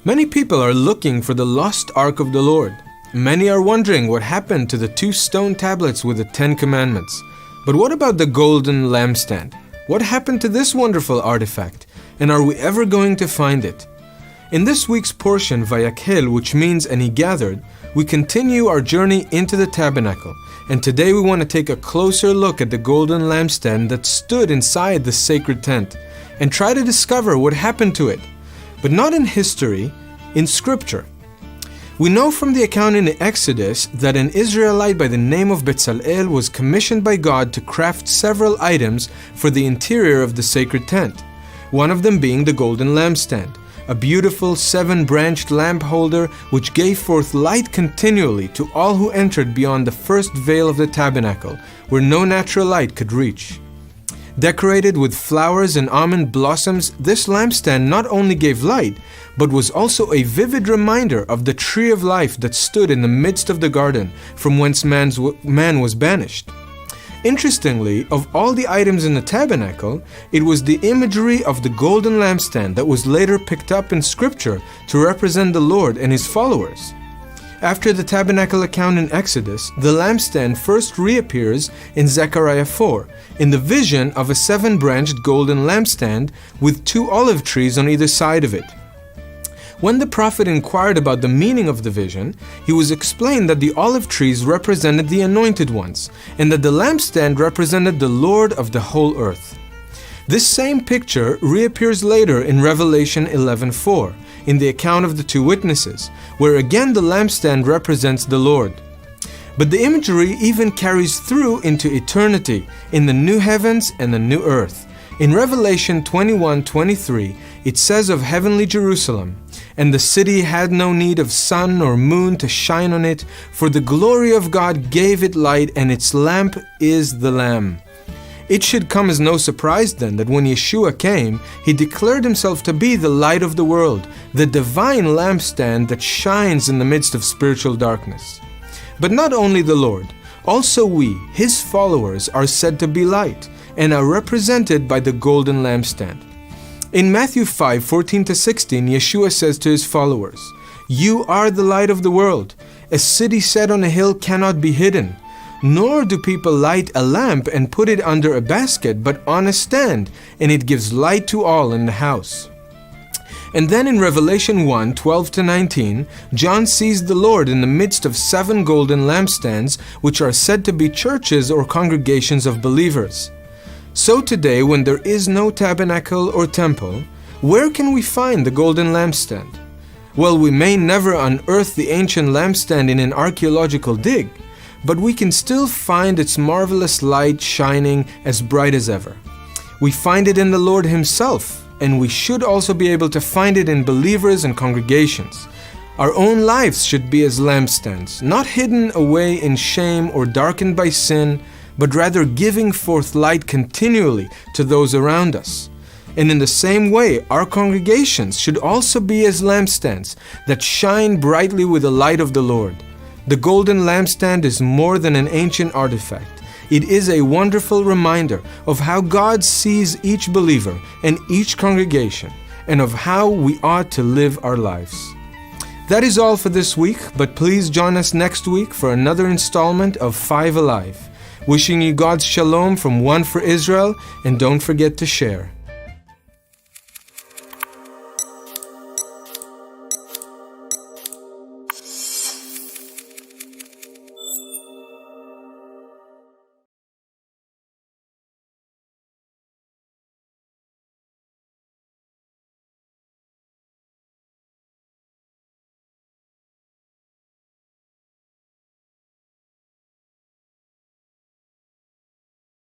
Many people are looking for the lost Ark of the Lord. Many are wondering what happened to the 2 stone tablets with the 10 commandments. But what about the golden lampstand? What happened to this wonderful artifact? And are we ever going to find it? In this week's portion, "봐야크헬," which means "and he gathered," we continue our journey into the tabernacle. And today we want to take a closer look at the golden lampstand that stood inside the sacred tent and try to discover what happened to it. But not in history, in Scripture. We know from the account in Exodus that an Israelite by the name of Bezalel was commissioned by God to craft several items for the interior of the sacred tent, one of them being the golden lampstand, a beautiful 7-branched lamp holder which gave forth light continually to all who entered beyond the first veil of the tabernacle, where no natural light could reach. Decorated with flowers and almond blossoms, this lampstand not only gave light, but was also a vivid reminder of the tree of life that stood in the midst of the garden, from whence man was banished. Interestingly, of all the items in the tabernacle, it was the imagery of the golden lampstand that was later picked up in Scripture to represent the Lord and His followers. After the tabernacle account in Exodus, the lampstand first reappears in Zechariah 4, in the vision of a 7-branched golden lampstand with 2 olive trees on either side of it. When the prophet inquired about the meaning of the vision, he was explained that the olive trees represented the anointed ones, and that the lampstand represented the Lord of the whole earth. This same picture reappears later in Revelation 11:4, in the account of the 2 witnesses, where again the lampstand represents the Lord. But the imagery even carries through into eternity, in the new heavens and the new earth. In Revelation 21:23, it says of heavenly Jerusalem, "And the city had no need of sun or moon to shine on it, for the glory of God gave it light, and its lamp is the Lamb." It should come as no surprise then that when Yeshua came, He declared Himself to be the light of the world, the divine lampstand that shines in the midst of spiritual darkness. But not only the Lord, also we, His followers, are said to be light, and are represented by the golden lampstand. In Matthew 5:14-16, Yeshua says to His followers, "You are the light of the world. A city set on a hill cannot be hidden. Nor do people light a lamp and put it under a basket, but on a stand, and it gives light to all in the house." And then in Revelation 1:12-19, John sees the Lord in the midst of 7 golden lampstands, which are said to be churches or congregations of believers. So today, when there is no tabernacle or temple, where can we find the golden lampstand? Well, we may never unearth the ancient lampstand in an archaeological dig, but we can still find its marvelous light shining as bright as ever. We find it in the Lord Himself, and we should also be able to find it in believers and congregations. Our own lives should be as lampstands, not hidden away in shame or darkened by sin, but rather giving forth light continually to those around us. And in the same way, our congregations should also be as lampstands that shine brightly with the light of the Lord. The golden lampstand is more than an ancient artifact. It is a wonderful reminder of how God sees each believer and each congregation, and of how we ought to live our lives. That is all for this week, but please join us next week for another installment of 5 Alive. Wishing you God's shalom from One for Israel, and don't forget to share.